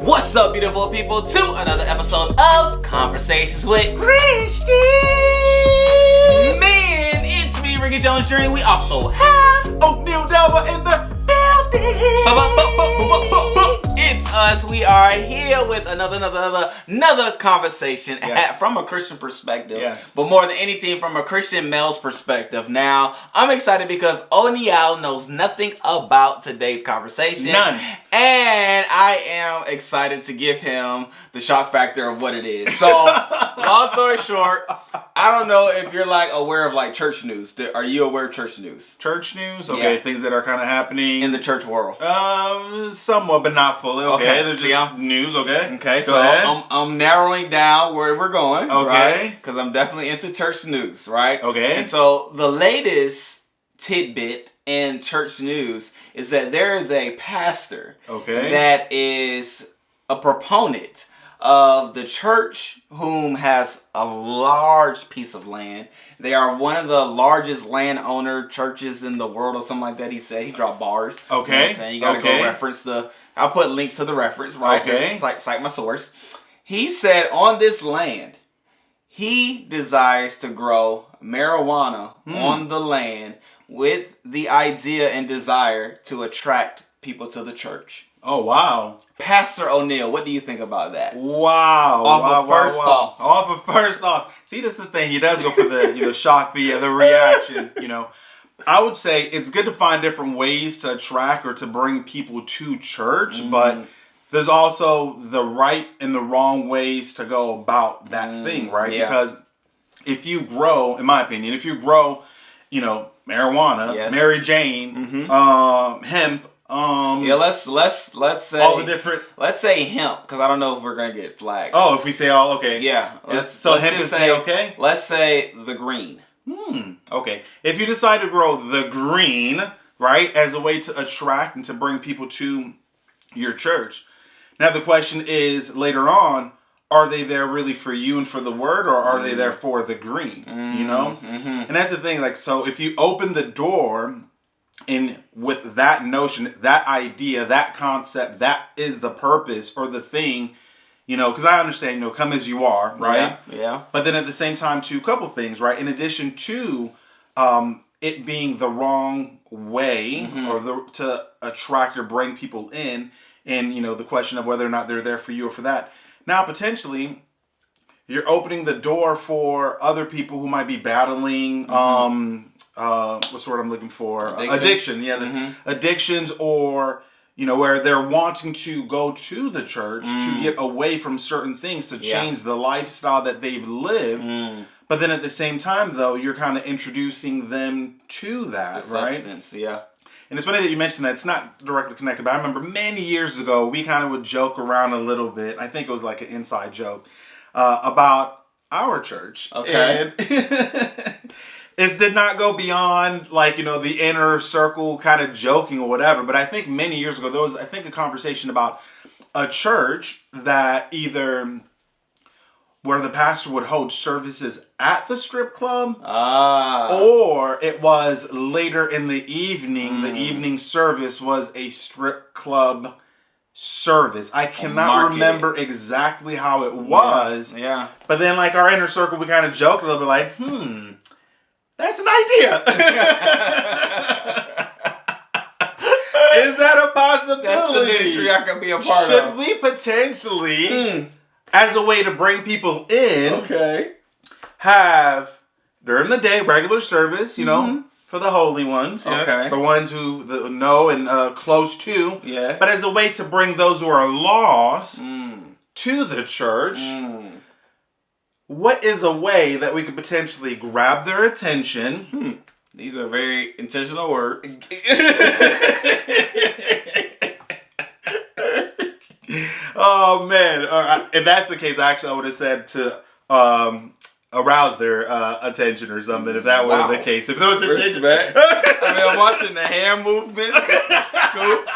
What's up, beautiful people, to another episode of Conversations with Christian. Man, it's me, Ricky Jones Jr. We also have O'Neal Delva in the building. It's us. We are here with another conversation from a Christian perspective. Yes. But more than anything, from a Christian male's perspective. Now, I'm excited because O'Neal knows nothing about today's conversation. None. And I am excited to give him the shock factor of what it is. So, long story short, I don't know if you're aware of church news. Are you aware of church news? Church news? Okay, Yeah. things that are kind of happening. In the church world. Somewhat, but not fully. Okay, there's See, just news, okay? Okay, Go so ahead. I'm narrowing down where we're going. Okay. Because I'm definitely into church news, right? Okay. And so the latest tidbit in church news is that there is a pastor that is a proponent of the church whom has a large piece of land. They are one of the largest landowner churches in the world or something like that. He said he dropped bars. Okay. You know what I'm saying? You gotta go reference I'll put links to the reference, right? Okay. Cite my source. He said on this land, he desires to grow marijuana on the land with the idea and desire to attract people to the church. Oh, wow. Pastor O'Neal, what do you think about that? Wow. Off of first thoughts. Off of first thoughts. See, that's the thing. He does go for the, shock, the reaction, I would say it's good to find different ways to attract or to bring people to church, but there's also the right and the wrong ways to go about that thing, right? Yeah. Because if you grow, in my opinion, marijuana, Mary Jane, hemp, let's say all the different. Let's say hemp, because I don't know if we're gonna get flagged. Oh, if we say all, okay, Yeah. Let's hemp just is okay. Let's say the green. Okay. If you decide to grow the green, right, as a way to attract and to bring people to your church. Now the question is later on, are they there really for you and for the word, or are they there for the green? And that's the thing. So if you open the door and with that notion, that idea, that concept, that is the purpose or the thing, because I understand, come as you are, right? Yeah. But then at the same time, too, a couple things, right? In addition to it being the wrong way or to attract or bring people in, and, the question of whether or not they're there for you or for that. Now, potentially, you're opening the door for other people who might be battling, what's the word I'm looking for? Addiction. Yeah, addictions, or, where they're wanting to go to the church to get away from certain things, to change the lifestyle that they've lived. But then at the same time, though, you're kind of introducing them to that, right? Substance, yeah. And it's funny that you mentioned that. It's not directly connected, but I remember many years ago, we kind of would joke around a little bit. I think it was like an inside joke about our church. Okay. And it did not go beyond the inner circle kind of joking or whatever. But I think many years ago, there was, a conversation about a church that either where the pastor would hold services at the strip club, or it was later in the evening. The evening service was a strip club service. I cannot remember exactly how it was. Yeah. But then, our inner circle, we kind of joked a little bit, that's an idea. Is that a possibility? That's the ministry I could be a part of. Should we potentially, as a way to bring people in, have during the day regular service, for the holy ones, the ones who know and close to, but as a way to bring those who are lost to the church. What is a way that we could potentially grab their attention? These are very intentional words. Oh, man. If that's the case, actually, I would have said to arouse their attention or something, if that were the case. If there was attention. I'm watching the hand movement. It's a scoop.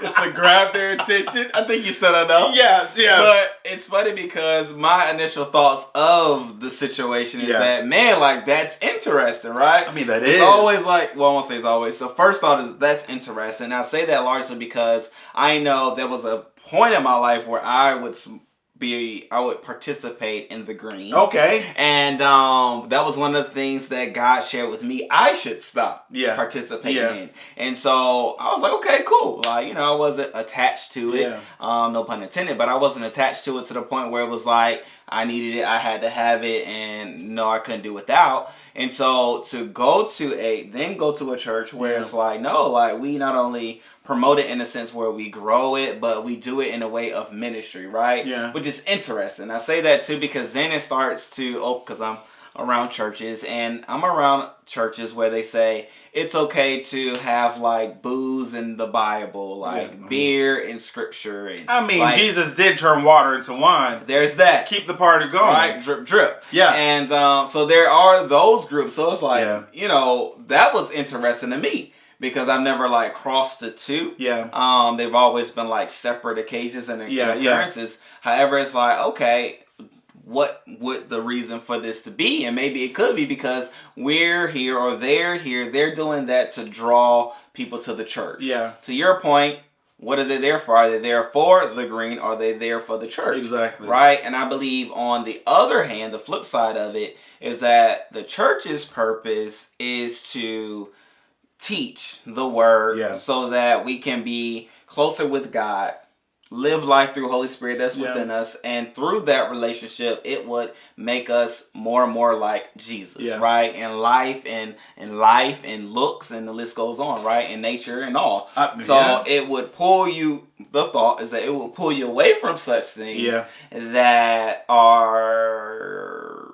It's to grab their attention. I think you said enough. Yeah. But it's funny because my initial thoughts of the situation is that, man, that's interesting, right? I mean, that it's is. Always I won't say it's always. So first thought is that's interesting. I say that largely because I know there was a point in my life where I would participate in the green. Okay. And that was one of the things that God shared with me I should stop participating in. And so I was like, okay, cool. Like, you know, I wasn't attached to it. No pun intended, but I wasn't attached to it to the point where it was like I needed it, I had to have it, and no, I couldn't do without. And so to go to a church where it's like, no, like we not only promote it in a sense where we grow it, but we do it in a way of ministry, right? Yeah. Which is interesting. I say that too because then it starts to, because I'm around churches, and I'm around churches where they say it's okay to have like booze in the Bible, like beer in scripture. And I mean, like, Jesus did turn water into wine. There's that. Keep the party going. Right? Drip, drip. Yeah. And so there are those groups. So it's like, you know, that was interesting to me. Because I've never like crossed the two. Yeah. They've always been like separate occasions and occurrences. However, it's like, okay, what would the reason for this to be? And maybe it could be because we're here or they're here. They're doing that to draw people to the church. Yeah. To your point, what are they there for? Are they there for the green? Or are they there for the church? Exactly. Right? And I believe on the other hand, the flip side of it is that the church's purpose is to teach the word so that we can be closer with God, live life through Holy Spirit that's within us, and through that relationship it would make us more and more like Jesus, right? In life and looks, and the list goes on, right? In nature and all. It would pull you, the thought is that it will pull you away from such things that are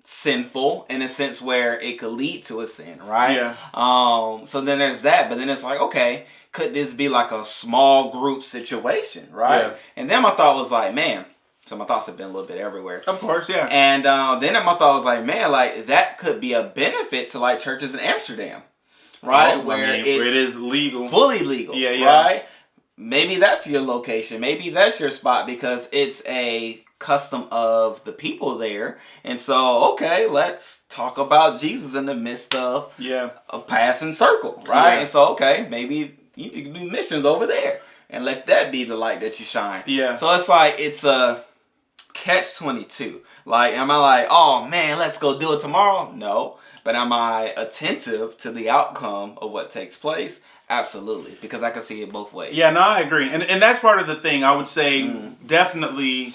sinful in a sense where it could lead to a sin, right? So then there's that, but then it's like, okay, could this be like a small group situation, right? And then my thought was like, man, so my thoughts have been a little bit everywhere. Of course, And then my thought was like, man, like that could be a benefit to like churches in Amsterdam, right? Where it is legal, fully legal, right? Maybe that's your location. Maybe that's your spot because it's a custom of the people there. And so, okay, let's talk about Jesus in the midst of a passing circle, right? And so, okay, maybe you can do missions over there and let that be the light that you shine. So it's like, it's a catch-22. Like, am I like, oh man, let's go do it tomorrow? No. But am I attentive to the outcome of what takes place? Absolutely, because I can see it both ways. Yeah, no, I agree. And that's part of the thing. I would say definitely,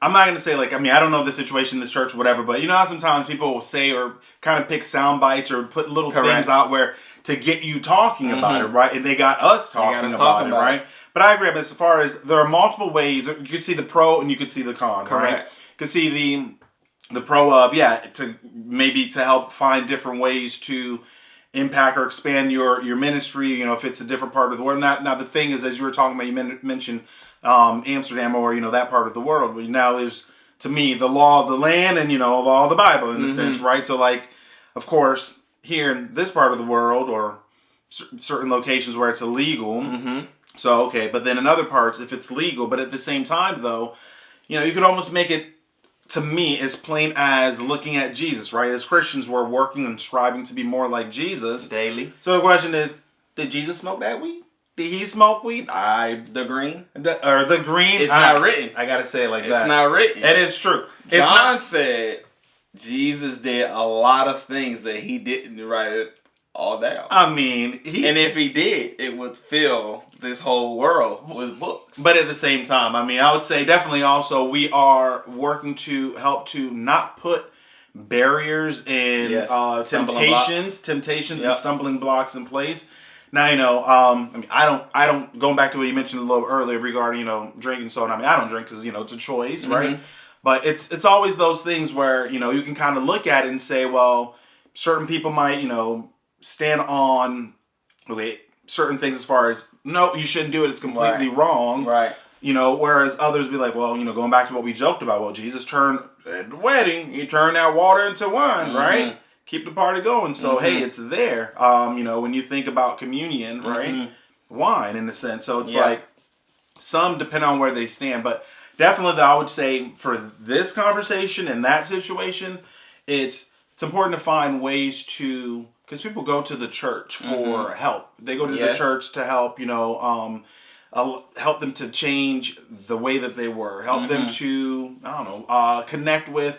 I'm not going to say like, I mean, I don't know the situation in this church or whatever, but you know how sometimes people will say or kind of pick sound bites or put little things out where to get you talking about it, right? And they got us talking about it, right? But I agree. But as far as there are multiple ways, you could see the pro and you could see the con, right? You could see the pro of, to maybe to help find different ways to impact or expand your ministry, you know, if it's a different part of the world. Now the thing is, as you were talking about, you mentioned Amsterdam or, you know, that part of the world. But now there's, to me, the law of the land and, you know, law of the Bible in a sense, right? So, like, of course, here in this part of the world or certain locations where it's illegal. So, okay, but then in other parts, if it's legal, but at the same time, though, you know, you could almost make it, to me, as plain as looking at Jesus, right? As Christians, we're working and striving to be more like Jesus daily. So the question is, did Jesus smoke that weed? Did he smoke weed? The green? The green? It's not written. I gotta say it like that. It's not written. It is true. John said Jesus did a lot of things that he didn't write it all down. I mean, and if he did, it would fill this whole world with books. But at the same time, I mean, I would say definitely also we are working to help to not put barriers and temptations and stumbling blocks in place. Now, you know, I mean, I don't, going back to what you mentioned a little earlier regarding, you know, drinking soda. I mean, I don't drink because, you know, it's a choice, right? But it's always those things where, you know, you can kind of look at it and say, well, certain people might, you know, stand on certain things as far as, no, you shouldn't do it, it's completely wrong. Right. You know, whereas others be like, well, you know, going back to what we joked about, well, Jesus turned, at the wedding, he turned that water into wine, right? Keep the party going. So, hey, it's there. You know, when you think about communion, right? Wine, in a sense. So, it's like, some depend on where they stand. But definitely, I would say, for this conversation and that situation, it's important to find ways to, because people go to the church for help. They go to the church to help, you know, help them to change the way that they were, help them to, I don't know, connect with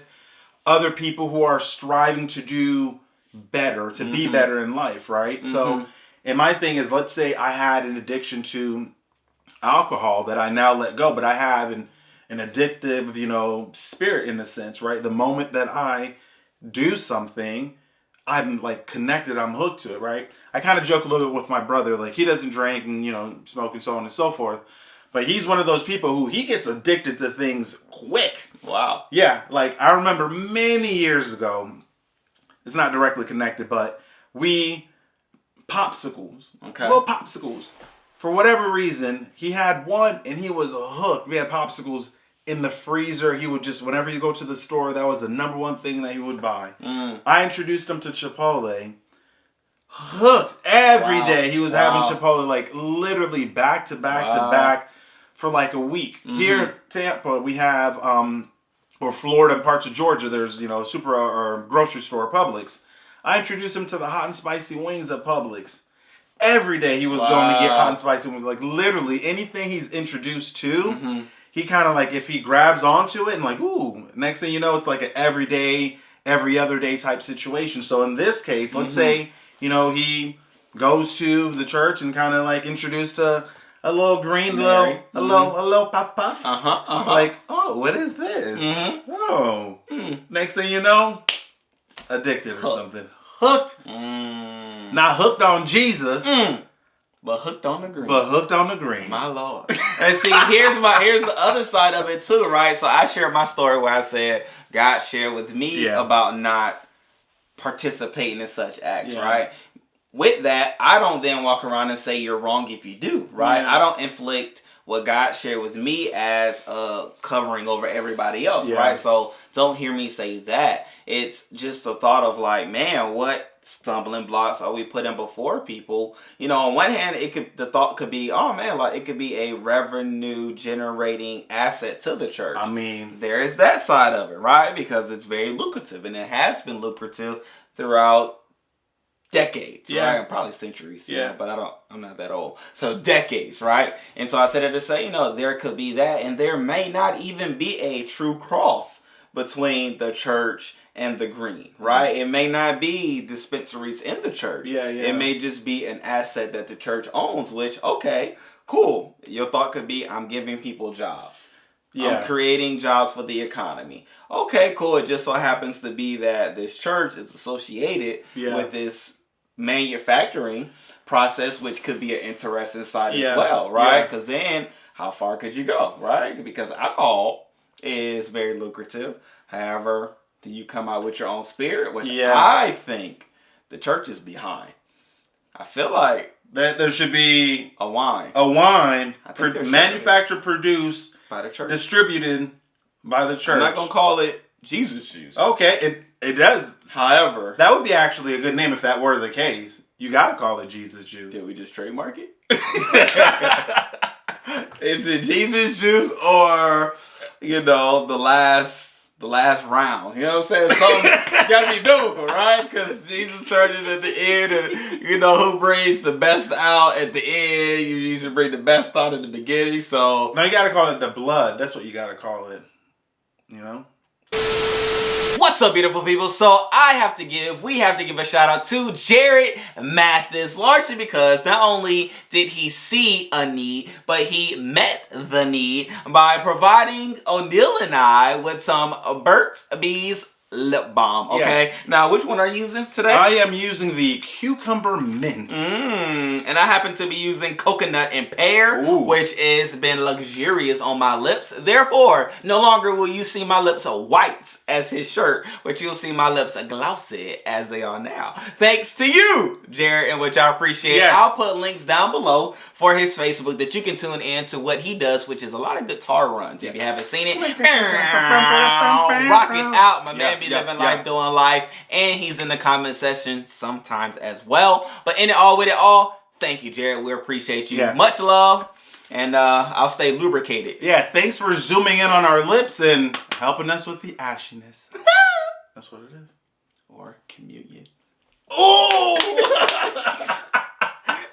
other people who are striving to do better, to be better in life, right? So, and my thing is, let's say I had an addiction to alcohol that I now let go, but I have an addictive, spirit in a sense, right? The moment that I do something, I'm like connected, I'm hooked to it, right? I kind of joke a little bit with my brother, like he doesn't drink and, smoke and so on and so forth, but he's one of those people who he gets addicted to things quick. Wow. Yeah, like I remember many years ago, it's not directly connected, but popsicles. Okay. Little popsicles. For whatever reason, he had one and he was hooked. We had popsicles in the freezer. He would just, whenever you go to the store, that was the number one thing that he would buy. I introduced him to Chipotle. Hooked every day. He was having Chipotle like literally back to back to back for like a week. Here in Tampa, we have, or Florida and parts of Georgia, there's, super or grocery store, Publix. I introduced him to the hot and spicy wings at Publix. Every day he was going to get hot and spicy wings. Like literally anything he's introduced to, he kind of like, if he grabs onto it and like, ooh, next thing you know, it's like an everyday, every other day type situation. So in this case, let's say, he goes to the church and kind of like introduced to a little green, a little puff. Like, oh, what is this? Oh, next thing you know, addicted or something. Hooked. Not hooked on Jesus, but hooked on the green. My Lord. And see, here's the other side of it too, right? So I shared my story where I said God shared with me about not participating in such acts, right? With that, I don't then walk around and say you're wrong if you do, right? I don't inflict what God shared with me as covering over everybody else, right? So don't hear me say that. It's just the thought of like, man, what stumbling blocks are we putting before people? On one hand, the thought could be, oh man, like it could be a revenue generating asset to the church. I mean, there is that side of it, right? Because it's very lucrative, and it has been lucrative throughout decades, right? Probably centuries, but I'm not that old. So decades, right? And so I said it to say, there could be that, and there may not even be a true cross between the church and the green, right? It may not be dispensaries in the church. It may just be an asset that the church owns, which, okay, cool. Your thought could be, I'm giving people jobs. I'm creating jobs for the economy. Okay, cool. It just so happens to be that this church is associated with this manufacturing process, which could be an interesting side as well, right? Because then how far could you go, right? Because alcohol is very lucrative. However, then you come out with your own spirit, which I think the church is behind. I feel like that there should be a wine manufactured, produced by the church, distributed by the church. I'm not gonna call it Jesus juice. Okay, it does. However, that would be actually a good name if that were the case. You gotta call it Jesus juice. Did we just trademark it? Is it Jesus juice or the last round? You know what I'm saying? Something gotta be biblical, right? Because Jesus turned it at the end, and who brings the best out at the end? You usually bring the best out at the beginning. So no, you gotta call it the blood. That's what you gotta call it. What's up, beautiful people? So we have to give a shout out to Jared Mathis, largely because not only did he see a need, but he met the need by providing O'Neal and I with some Burt's Bees lip balm. Okay, now which one are you using today? I am using the cucumber mint. And I happen to be using coconut and pear, which has been luxurious on my lips. Therefore, no longer will you see my lips white as his shirt, but you'll see my lips glossy as they are now. Thanks to you, Jared, and which I appreciate. I'll put links down below for his Facebook that you can tune in to what he does, which is a lot of guitar runs. If you haven't seen it, rock it out. My man be living life, doing life, and he's in the comment section sometimes as well. But in it all, with it all, thank you, Jared. We appreciate you. Much love, and I'll stay lubricated. Thanks for zooming in on our lips and helping us with the ashiness. That's what it is. Or communion. Oh!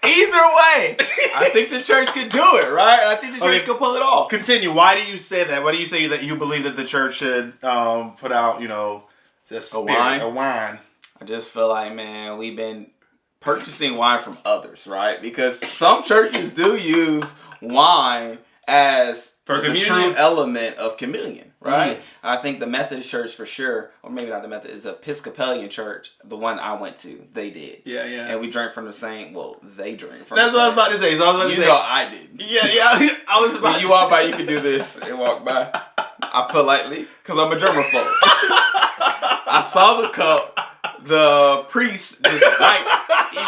Either way, I think the church could do it, right? I think the church could pull it off. Continue. Why do you say that? Why do you say that you believe that the church should put out, a wine? I just feel like, man, we've been purchasing wine from others, right? Because some churches do use wine as the true element of communion, right? I think the Methodist Church for sure, or maybe not the Methodist, is Episcopalian Church, the one I went to, they did. Yeah. And we drank from the same, they drank from That's what I was about to say. You know I didn't. Yeah, I was about when you walk by, you can do this and walk by. I politely, because I'm a germaphobe. I saw the cup, the priest just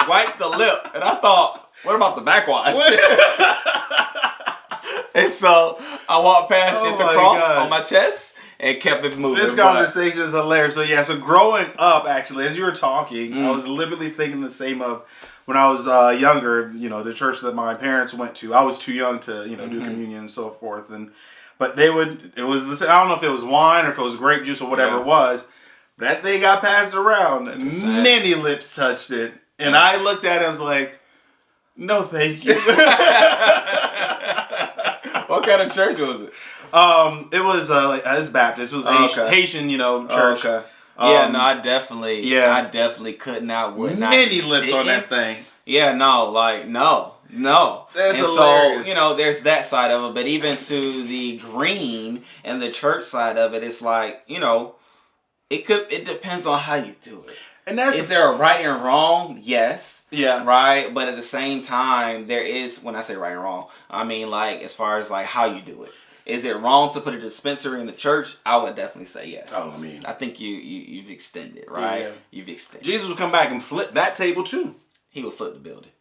wiped the lip, and I thought, what about the backwash? And so I walked past the cross on my chest and kept it moving. This conversation is hilarious. So growing up, actually, as you were talking, I was literally thinking the same of when I was younger. The church that my parents went to, I was too young to do communion and so forth. But it was the same. I don't know if it was wine or if it was grape juice or whatever it was. That thing got passed around. Many lips touched it, and I looked at it and was like, "No, thank you." What kind of church was it? It was it's Baptist. It was Haitian, church. Okay. I definitely could not. Many lips on that thing. Yeah, no. That's and hilarious. So there's that side of it, but even to the green and the church side of it, it's like it depends on how you do it. And is there a right and wrong? Yes. Yeah. Right. But at the same time, there is, when I say right and wrong, I mean as far as how you do it. Is it wrong to put a dispensary in the church? I would definitely say yes. Oh, I mean, I think you've extended, right? Yeah. You've extended. Jesus would come back and flip that table too. He would flip the building.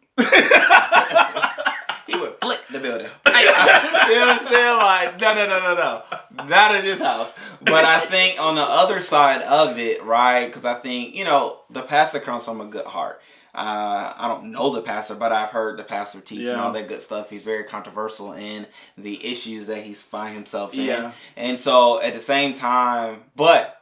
He would flip the building. You know what I'm saying? No. Not in this house. But I think on the other side of it, right? Because I think, the pastor comes from a good heart. I don't know the pastor, but I've heard the pastor teach and all that good stuff. He's very controversial in the issues that he's find himself in. Yeah. And so at the same time, but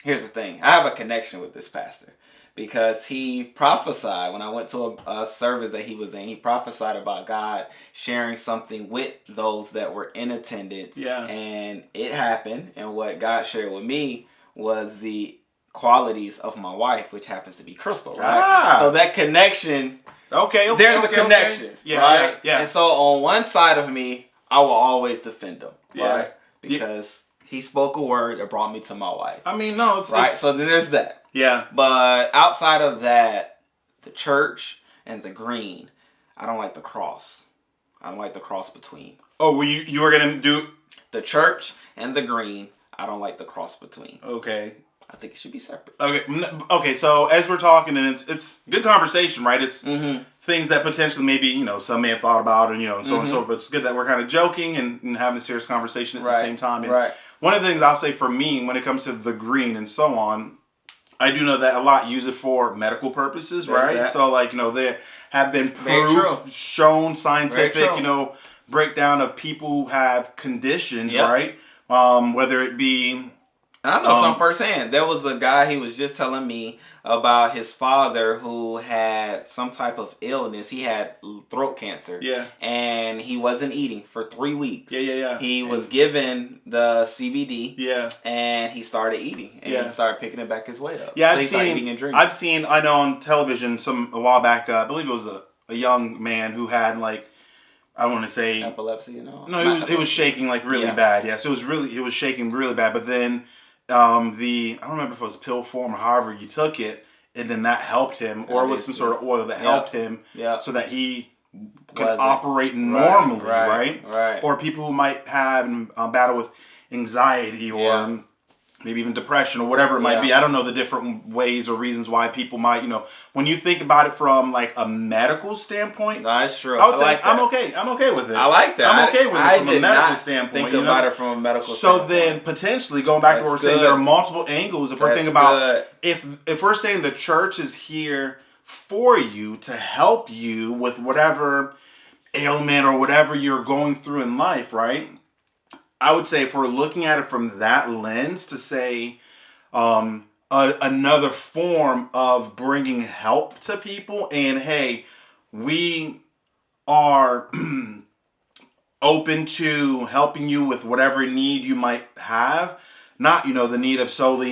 here's the thing. I have a connection with this pastor. Because he prophesied, when I went to a service that he was in, he prophesied about God sharing something with those that were in attendance. Yeah. And it happened. And what God shared with me was the qualities of my wife, which happens to be Crystal, right? So that connection, there's a connection, right? Yeah. And so on one side of me, I will always defend him, right? Because he spoke a word that brought me to my wife. I mean, no, it's so then there's that. Yeah. But outside of that, the church and the green, I don't like the cross. I don't like the cross between. Oh, well, you were going to do... The church and the green, I don't like the cross between. Okay. I think it should be separate. Okay, so as we're talking, and it's good conversation, right? It's things that potentially maybe, some may have thought about and, and so on and so forth. But it's good that we're kind of joking and having a serious conversation at the same time. And one of the things I'll say for me, when it comes to the green and so on, I do know that a lot use it for medical purposes, right? So, there have been proofs, shown scientific, breakdown of people who have conditions, right? Whether it be... I know some firsthand. There was a guy, he was just telling me about his father who had some type of illness. He had throat cancer. Yeah. And he wasn't eating for 3 weeks. Yeah. He was given the CBD. Yeah. And he started eating. And he started picking it back his weight up. Yeah, so I know on television a while back, I believe it was a young man who had I want to say... Epilepsy and all? No, he was shaking really bad. Yeah, so he was shaking really bad. But then... I don't remember if it was pill form or however you took it, and then that helped him, or it was some sort of oil that helped him, so that he could operate normally, right? Or people who might have battle with anxiety or maybe even depression or whatever it might be. I don't know the different ways or reasons why people might, when you think about it from a medical standpoint. No, that's true. I would say I'm okay with it. I like that. I'm okay with it from a medical standpoint. Think about it from a medical standpoint. So then potentially going back to what we're saying, there are multiple angles. If we're thinking about if we're saying the church is here for you to help you with whatever ailment or whatever you're going through in life, right? I would say if we're looking at it from that lens to say another form of bringing help to people and, hey, we are open to helping you with whatever need you might have. Not, the need of solely,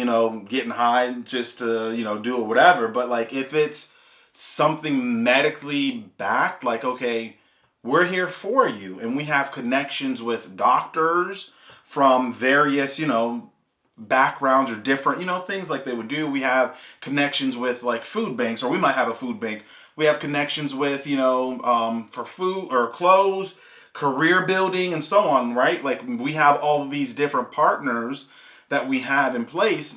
getting high just to, do or whatever. But like if it's something medically backed, like, okay, we're here for you. And we have connections with doctors from various, backgrounds or different, things like they would do. We have connections with like food banks, or we might have a food bank. We have connections with, for food or clothes, career building, and so on, right? Like we have all of these different partners that we have in place.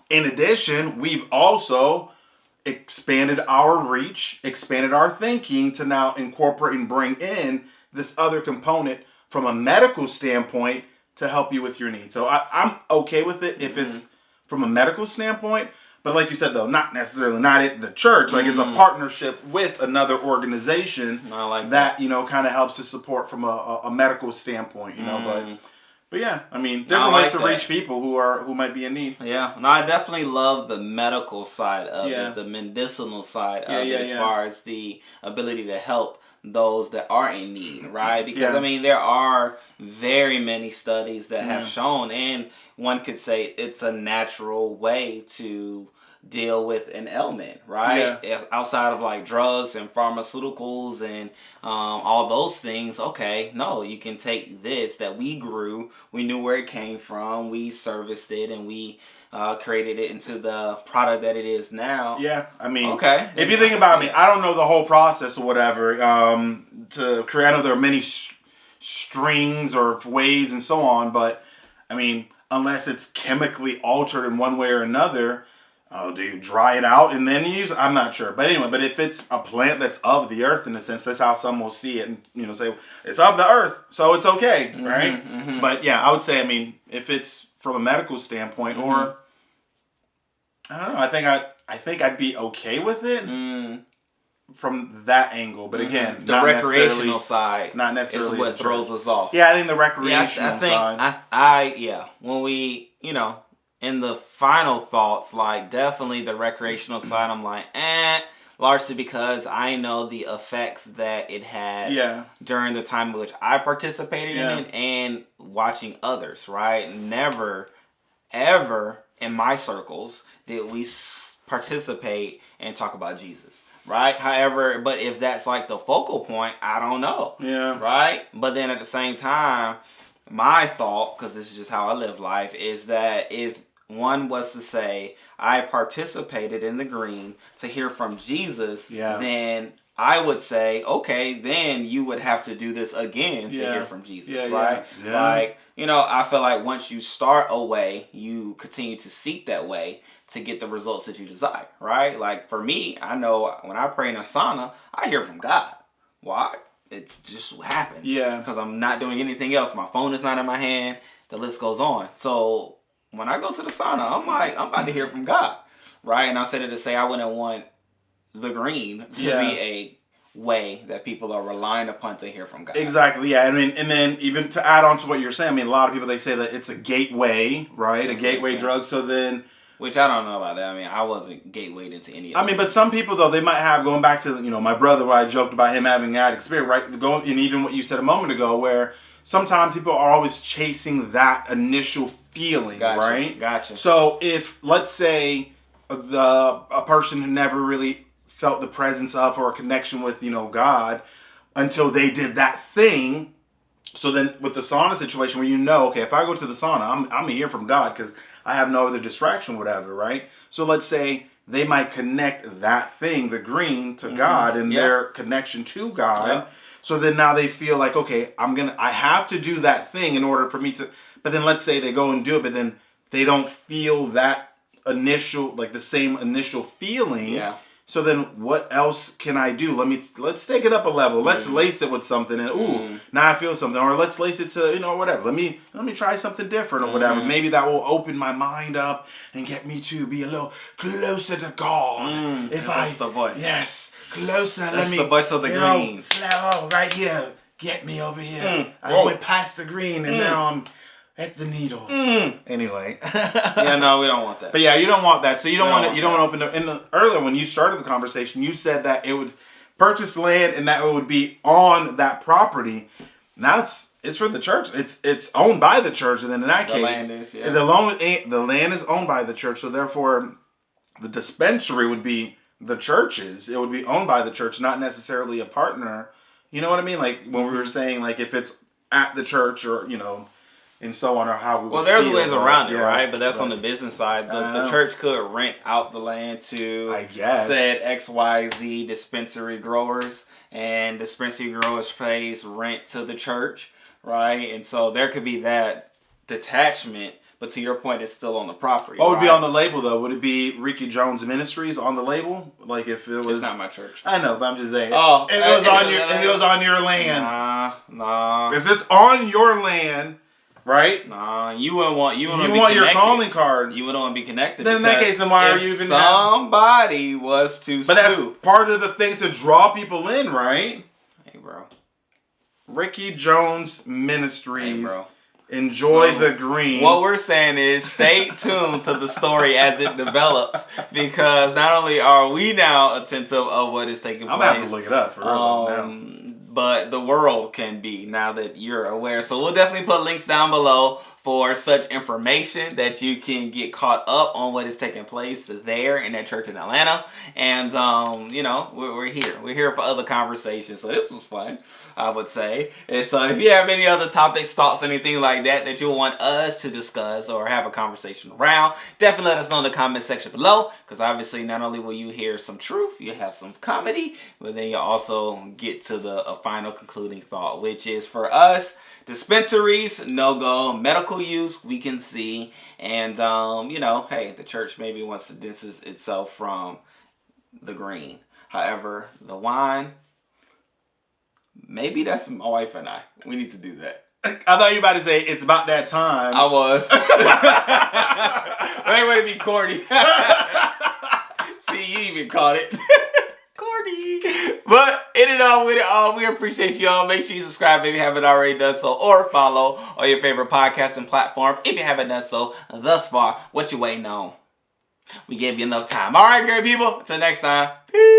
In addition, we've also expanded our reach, expanded our thinking to now incorporate and bring in this other component from a medical standpoint to help you with your needs. So I'm okay with it if it's from a medical standpoint. But like you said, though, not necessarily not at the church. Like it's a partnership with another organization that kind of helps to support from a medical standpoint. But yeah, I mean, different ways to reach people who might be in need. Yeah, no, I definitely love the medical side of it, the medicinal side of it, as far as the ability to help those that are in need, right? Because I mean, there are very many studies that have shown, and one could say it's a natural way to deal with an ailment, right? Outside of like drugs and pharmaceuticals and all those things. Okay, no, you can take this that we grew, we knew where it came from, we serviced it, and we created it into the product that it is now. Yeah, I mean, okay. If you think about me, I don't know the whole process or whatever to create. I know there are many strings or ways and so on, but I mean, unless it's chemically altered in one way or another. Oh, do you dry it out and then use it? I'm not sure. But anyway, but if it's a plant that's of the earth, in a sense, that's how some will see it and, say, it's of the earth, so it's okay, right? But yeah, I would say, I mean, if it's from a medical standpoint or, I don't know, I think I'd be okay with it from that angle. But again, the recreational side not necessarily is what throws us off. Yeah, I think the recreational side. When we, in the final thoughts, like definitely the recreational side, I'm like, largely because I know the effects that it had during the time in which I participated in it and watching others, right? Never, ever in my circles did we participate and talk about Jesus, right? However, but if that's like the focal point, I don't know. Yeah. Right? But then at the same time, my thought, because this is just how I live life, is that if one was to say, I participated in the green to hear from Jesus, then I would say, okay, then you would have to do this again to hear from Jesus, right? Yeah. Like, I feel like once you start a way, you continue to seek that way to get the results that you desire, right? Like for me, I know when I pray in a sauna, I hear from God. Why? It just happens. Yeah. Because I'm not doing anything else. My phone is not in my hand. The list goes on. So when I go to the sauna, I'm like, I'm about to hear from God, right? And I said it to say I wouldn't want the green to be a way that people are relying upon to hear from God. Exactly, yeah. I mean, and then even to add on to what you're saying, I mean, a lot of people, they say that it's a gateway, right? That's a gateway drug. So then, which I don't know about that. I mean, I wasn't gatewayed into any of it. I mean, but some people, though, they might have, going back to, my brother, where I joked about him having that experience, right? And even what you said a moment ago, where sometimes people are always chasing that initial feeling, right? Gotcha. So if, let's say, a person who never really felt the presence of or a connection with, God until they did that thing. So then with the sauna situation where okay, if I go to the sauna, I'm going to hear from God because I have no other distraction, whatever, right? So let's say they might connect that thing, the green, to God and their connection to God. Yep. So then now they feel like, okay, I have to do that thing in order for me to, but then let's say they go and do it, but then they don't feel that initial, like the same initial feeling. Yeah. So then what else can I do? Let's take it up a level. Let's lace it with something and now I feel something. Or let's lace it to, whatever. Let me try something different or whatever. Maybe that will open my mind up and get me to be a little closer to God. That's the voice. Yes, closer. That's the voice of the green. Right here. Get me over here. I went past the green and now I'm at the needle. Anyway. Yeah, no, we don't want that. But yeah, you don't want that. So you don't want to open up. Earlier when you started the conversation, you said that it would purchase land and that it would be on that property. Now it's for the church. It's owned by the church, and then in that case, the land is owned by the church. So therefore, the dispensary would be the church's. It would be owned by the church, not necessarily a partner. You know what I mean? Like when we were saying, like if it's at the church or and so on, or how we. Well, there's ways around it, right? But that's on the business side. The church could rent out the land to, I guess, said XYZ dispensary growers, and dispensary growers pays rent to the church, right? And so there could be that detachment. But to your point, it's still on the property. What would be on the label, though? Would it be Ricky Jones Ministries on the label? Like if it was... It's not my church. I know, but I'm just saying. Oh. If it was on your land. Nah. If it's on your land, right? Nah, you wouldn't want your calling card. You wouldn't want to be connected. Then in that case, then why are you even... somebody was to But that's part of the thing to draw people in, right? Hey, bro. Ricky Jones Ministries. Hey, bro. Enjoy the green. What we're saying is stay tuned to the story as it develops, because not only are we now attentive of what is taking place, I'm going to have to look it up for real now. But the world can be, now that you're aware. So we'll definitely put links down below for such information that you can get caught up on what is taking place there in that church in Atlanta. And, we're here. We're here for other conversations. So this was fun, I would say. And so if you have any other topics, thoughts, anything like that you want us to discuss or have a conversation around, definitely let us know in the comment section below. Because obviously not only will you hear some truth, you have some comedy, but then you also get to a final concluding thought, which is for us, dispensaries, no-go. Medical use, we can see. And, hey, the church maybe wants to distance itself from the green. However, the wine, maybe that's my wife and I. We need to do that. I thought you were about to say, it's about that time. I was. Wait, way to be corny. See, you even caught it. But in and on with it all, we appreciate you all. Make sure you subscribe if you haven't already done so, or follow on your favorite podcasting platform if you haven't done so thus far. What you waiting on? We gave you enough time. All right, great people. Until next time. Peace.